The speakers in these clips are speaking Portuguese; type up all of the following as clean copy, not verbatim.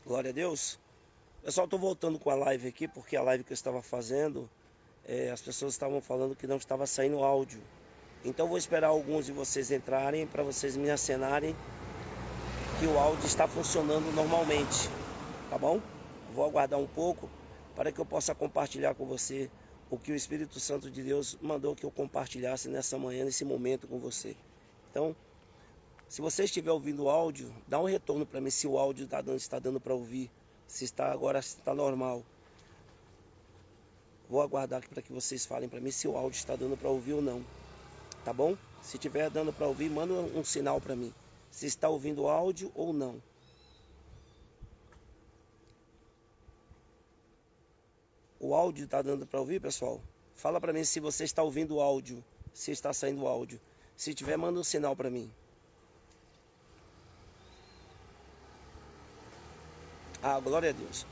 Glória a Deus. Pessoal, estou voltando com a live aqui, porque a live que eu estava fazendo, as pessoas estavam falando que não estava saindo áudio. Então vou esperar alguns de vocês entrarem, para vocês me acenarem que o áudio está funcionando normalmente, tá bom? Vou aguardar um pouco, para que eu possa compartilhar com você o que o Espírito Santo de Deus mandou que eu compartilhasse nessa manhã, nesse momento com você. Então, se você estiver ouvindo o áudio, dá um retorno para mim se o áudio está dando para ouvir. Se está normal. Vou aguardar para que vocês falem para mim se o áudio está dando para ouvir ou não. Tá bom? Se estiver dando para ouvir, manda um sinal para mim. Se está ouvindo o áudio ou não. O áudio está dando para ouvir, pessoal? Fala para mim se você está ouvindo o áudio. Se está saindo o áudio. Se tiver, manda um sinal para mim. Ah, glória a Deus.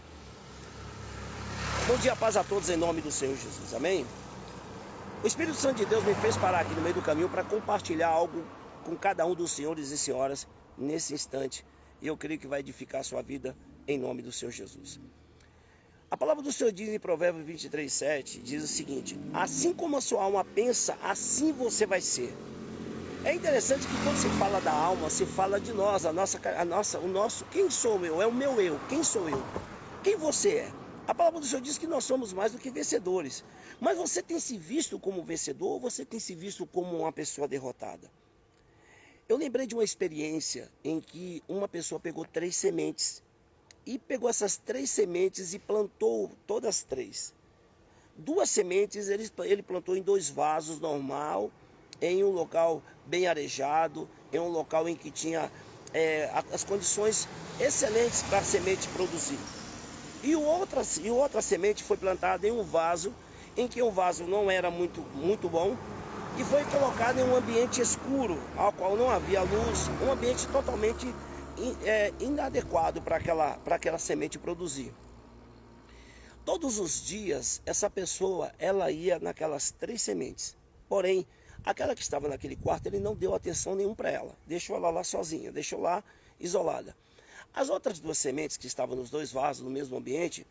Bom dia, paz a todos em nome do Senhor Jesus. Amém? O Espírito Santo de Deus me fez parar aqui no meio do caminho para compartilhar algo com cada um dos senhores e senhoras nesse instante. E eu creio que vai edificar a sua vida em nome do Senhor Jesus. A palavra do Senhor diz em Provérbios 23:7, diz o seguinte: assim como a sua alma pensa, assim você vai ser. É interessante que quando se fala da alma, se fala de nós, o nosso, quem sou eu? É o meu eu, quem sou eu? Quem você é? A palavra do Senhor diz que nós somos mais do que vencedores. Mas você tem se visto como vencedor ou você tem se visto como uma pessoa derrotada? Eu lembrei de uma experiência em que uma pessoa pegou 3 sementes e pegou essas 3 sementes e plantou todas as 3. 2 sementes ele plantou em 2 vasos normal, em um local bem arejado, em um local em que tinha as condições excelentes para a semente produzir. E outra semente foi plantada em um vaso, em que o vaso não era muito bom, e foi colocado em um ambiente escuro, ao qual não havia luz, um ambiente totalmente inadequado para aquela semente produzir. Todos os dias, essa pessoa, ela ia naquelas 3 sementes. Porém, aquela que estava naquele quarto, ele não deu atenção nenhuma para ela. Deixou ela lá sozinha, deixou lá isolada. As outras 2 sementes que estavam nos 2 vasos, no mesmo ambiente,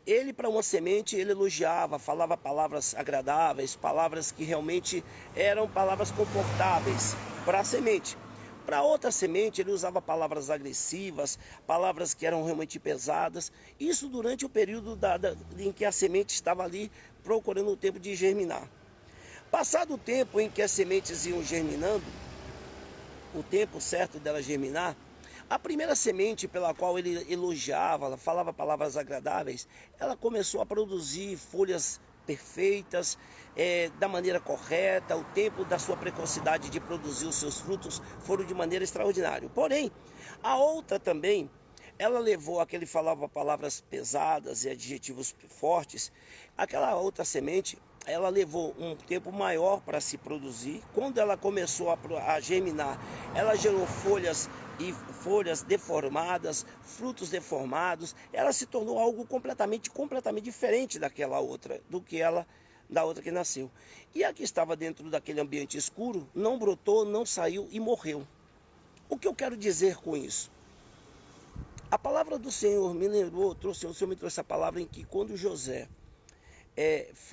ele, para uma semente, ele elogiava, falava palavras agradáveis, palavras que realmente eram palavras confortáveis para a semente. Para outra semente, ele usava palavras agressivas, palavras que eram realmente pesadas. Isso durante o período em que a semente estava ali procurando o tempo de germinar. Passado o tempo em que as sementes iam germinando, o tempo certo dela germinar, a primeira semente pela qual ele elogiava, falava palavras agradáveis, ela começou a produzir folhas perfeitas, da maneira correta, o tempo da sua precocidade de produzir os seus frutos foram de maneira extraordinária. Porém, a outra também, ela levou aquele falava palavras pesadas e adjetivos fortes, aquela outra semente, ela levou um tempo maior para se produzir. Quando ela começou a germinar, ela gerou folhas deformadas, frutos deformados. Ela se tornou algo completamente diferente daquela outra, da outra que nasceu. E a que estava dentro daquele ambiente escuro não brotou, não saiu e morreu. O que eu quero dizer com isso? A palavra do Senhor me lembrou, o Senhor me trouxe a palavra em que quando José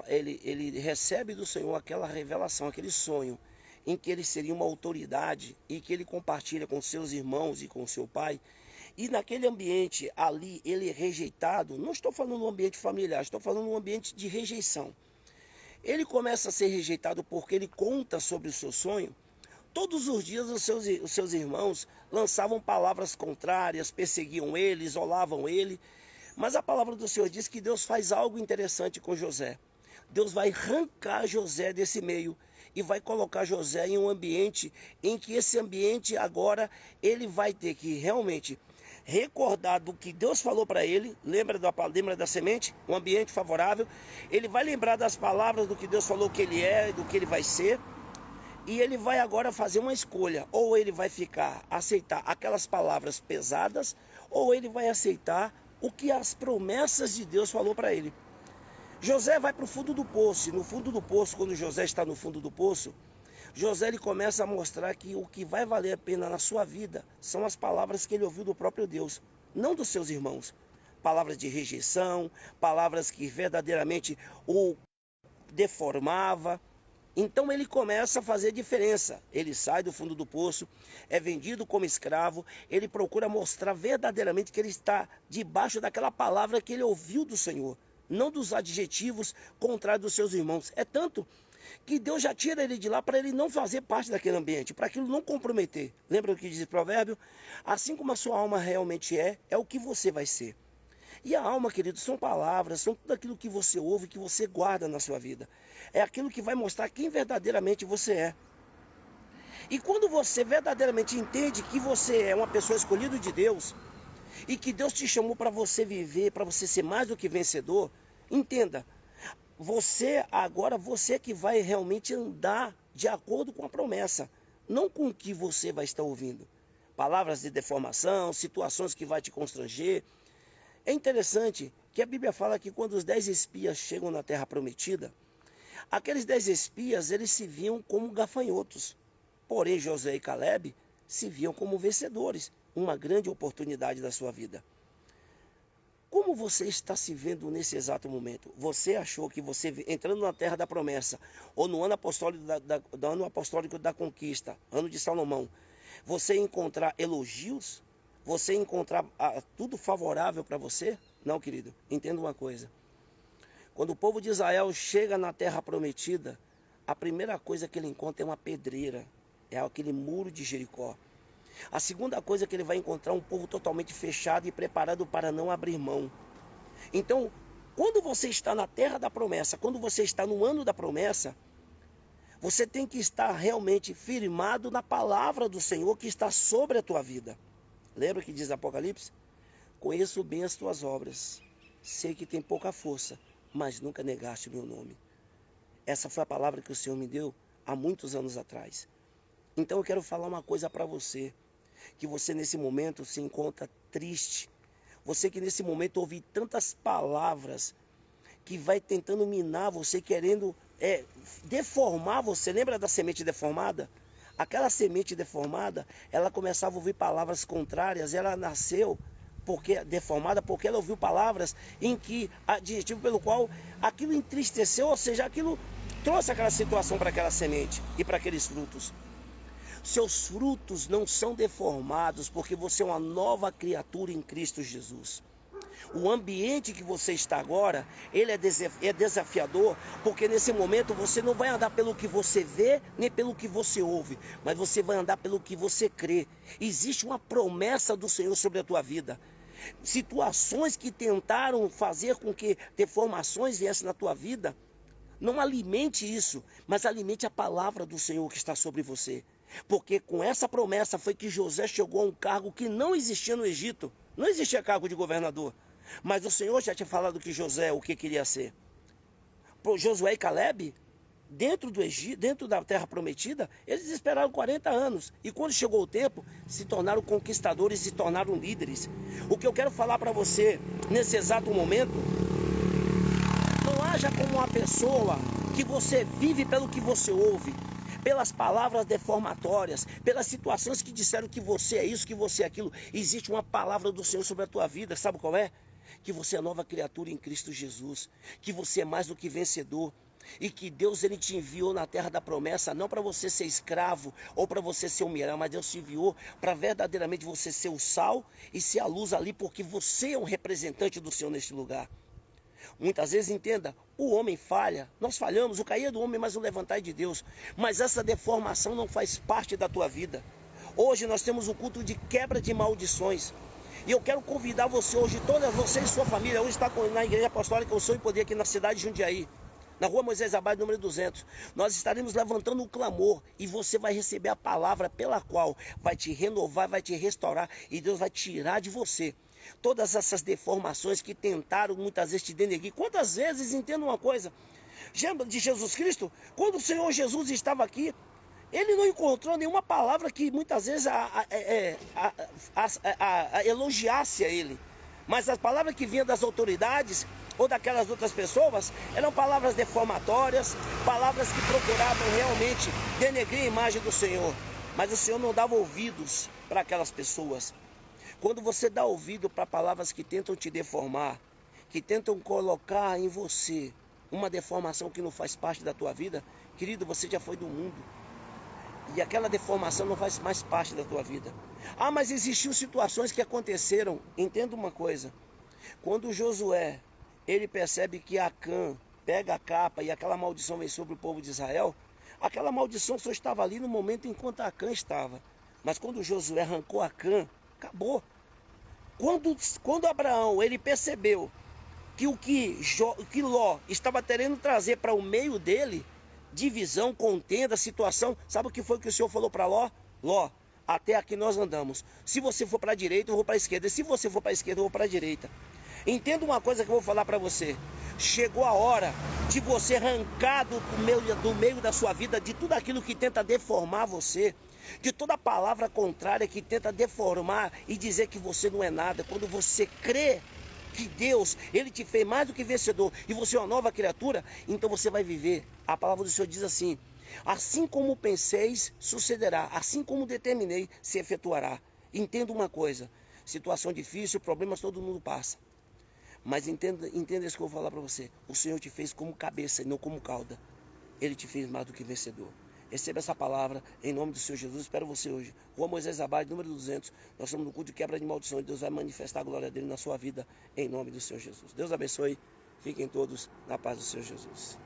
ele recebe do Senhor aquela revelação, aquele sonho, em que ele seria uma autoridade e que ele compartilha com seus irmãos e com seu pai, e naquele ambiente ali ele é rejeitado. Não estou falando no ambiente familiar, estou falando no ambiente de rejeição. Ele começa a ser rejeitado porque ele conta sobre o seu sonho. Todos os dias os seus irmãos lançavam palavras contrárias, perseguiam ele, isolavam ele. Mas a palavra do Senhor diz que Deus faz algo interessante com José. Deus vai arrancar José desse meio e vai colocar José em um ambiente em que esse ambiente agora ele vai ter que realmente recordar do que Deus falou para ele. Lembra da semente? Um ambiente favorável. Ele vai lembrar das palavras do que Deus falou que ele é e do que ele vai ser. E ele vai agora fazer uma escolha, ou ele vai aceitar aquelas palavras pesadas, ou ele vai aceitar o que as promessas de Deus falou para ele. José vai para o fundo do poço, e no fundo do poço, quando José está no fundo do poço, José ele começa a mostrar que o que vai valer a pena na sua vida são as palavras que ele ouviu do próprio Deus, não dos seus irmãos. Palavras de rejeição, palavras que verdadeiramente o deformava. Então ele começa a fazer diferença. Ele sai do fundo do poço, é vendido como escravo, ele procura mostrar verdadeiramente que ele está debaixo daquela palavra que ele ouviu do Senhor, não dos adjetivos contrários dos seus irmãos. É tanto que Deus já tira ele de lá para ele não fazer parte daquele ambiente, para aquilo não comprometer. Lembra o que diz o provérbio? Assim como a sua alma realmente é o que você vai ser. E a alma, querido, são palavras, são tudo aquilo que você ouve, que você guarda na sua vida. É aquilo que vai mostrar quem verdadeiramente você é. E quando você verdadeiramente entende que você é uma pessoa escolhida de Deus, e que Deus te chamou para você viver, para você ser mais do que vencedor, entenda, você que vai realmente andar de acordo com a promessa, não com o que você vai estar ouvindo. Palavras de deformação, situações que vai te constranger. É interessante que a Bíblia fala que quando os 10 espias chegam na terra prometida, aqueles 10 espias eles se viam como gafanhotos. Porém, Josué e Caleb se viam como vencedores, uma grande oportunidade da sua vida. Como você está se vendo nesse exato momento? Você achou que você, entrando na terra da promessa, ou no ano apostólico da conquista, ano de Salomão, você encontrar elogios? Você encontrar tudo favorável para você? Não, querido, entenda uma coisa. Quando o povo de Israel chega na terra prometida, a primeira coisa que ele encontra é uma pedreira, é aquele muro de Jericó. A segunda coisa que ele vai encontrar é um povo totalmente fechado e preparado para não abrir mão. Então, quando você está na terra da promessa, quando você está no ano da promessa, você tem que estar realmente firmado na palavra do Senhor que está sobre a tua vida. Lembra que diz Apocalipse? Conheço bem as tuas obras, sei que tem pouca força, mas nunca negaste o meu nome. Essa foi a palavra que o Senhor me deu há muitos anos atrás. Então eu quero falar uma coisa para você, que você nesse momento se encontra triste. Você que nesse momento ouve tantas palavras que vai tentando minar você, querendo deformar você. Lembra da semente deformada? Aquela semente deformada, ela começava a ouvir palavras contrárias, ela nasceu deformada porque ela ouviu palavras em que, adjetivo pelo qual aquilo entristeceu, ou seja, aquilo trouxe aquela situação para aquela semente e para aqueles frutos. Seus frutos não são deformados porque você é uma nova criatura em Cristo Jesus. O ambiente que você está agora, ele é desafiador, porque nesse momento você não vai andar pelo que você vê, nem pelo que você ouve, mas você vai andar pelo que você crê. Existe uma promessa do Senhor sobre a tua vida. Situações que tentaram fazer com que deformações viessem na tua vida, não alimente isso, mas alimente a palavra do Senhor que está sobre você. Porque com essa promessa foi que José chegou a um cargo que não existia no Egito. Não existia cargo de governador. Mas o Senhor já tinha falado que José o que queria ser. Por Josué e Caleb, dentro do Egito, dentro da terra prometida, eles esperaram 40 anos. E quando chegou o tempo, se tornaram conquistadores, se tornaram líderes. O que eu quero falar para você nesse exato momento, não haja como uma pessoa que você vive pelo que você ouve, pelas palavras deformatórias, pelas situações que disseram que você é isso, que você é aquilo. Existe uma palavra do Senhor sobre a tua vida, sabe qual é? Que você é nova criatura em Cristo Jesus, que você é mais do que vencedor, e que Deus ele te enviou na terra da promessa, não para você ser escravo ou para você ser humilhado, mas Deus te enviou para verdadeiramente você ser o sal e ser a luz ali, porque você é um representante do Senhor neste lugar. Muitas vezes, entenda, o homem falha, nós falhamos, o cair é do homem, mas o levantar é de Deus. Mas essa deformação não faz parte da tua vida. Hoje nós temos um culto de quebra de maldições. E eu quero convidar você hoje, todas você e sua família, hoje está na Igreja Apostólica O Sonho e Poder aqui na cidade de Jundiaí, na rua Moisés Abad, número 200. Nós estaremos levantando um clamor e você vai receber a palavra pela qual vai te renovar, vai te restaurar e Deus vai tirar de você todas essas deformações que tentaram muitas vezes te denegrir. Quantas vezes, entenda uma coisa, de Jesus Cristo, quando o Senhor Jesus estava aqui, ele não encontrou nenhuma palavra que muitas vezes elogiasse a ele. Mas as palavras que vinham das autoridades ou daquelas outras pessoas eram palavras deformatórias, palavras que procuravam realmente denegrir a imagem do Senhor. Mas o Senhor não dava ouvidos para aquelas pessoas. Quando você dá ouvido para palavras que tentam te deformar, que tentam colocar em você uma deformação que não faz parte da tua vida, querido, você já foi do mundo. E aquela deformação não faz mais parte da tua vida. Ah, mas existiam situações que aconteceram. Entenda uma coisa. Quando Josué, ele percebe que Acã pega a capa e aquela maldição vem sobre o povo de Israel, aquela maldição só estava ali no momento enquanto Acã estava. Mas quando Josué arrancou Acã, acabou. Quando Abraão, ele percebeu que o que Ló estava querendo trazer para o meio dele, divisão, contenda, situação, sabe o que foi que o Senhor falou para Ló? Ló, até aqui nós andamos. Se você for para a direita, eu vou para a esquerda. E se você for para a esquerda, eu vou para a direita. Entenda uma coisa que eu vou falar para você. Chegou a hora de você arrancar do meio da sua vida de tudo aquilo que tenta deformar você, de toda palavra contrária que tenta deformar e dizer que você não é nada. Quando você crê que Deus, Ele te fez mais do que vencedor e você é uma nova criatura, então você vai viver. A palavra do Senhor diz assim: assim como penseis, sucederá, assim como determinei, se efetuará. Entenda uma coisa, situação difícil, problemas todo mundo passa. Mas entenda isso que eu vou falar para você. O Senhor te fez como cabeça e não como cauda. Ele te fez mais do que vencedor. Receba essa palavra em nome do Senhor Jesus. Espero você hoje. Rua Moisés Abade, número 200. Nós estamos no culto de quebra de maldição e Deus vai manifestar a glória dele na sua vida em nome do Senhor Jesus. Deus abençoe. Fiquem todos na paz do Senhor Jesus.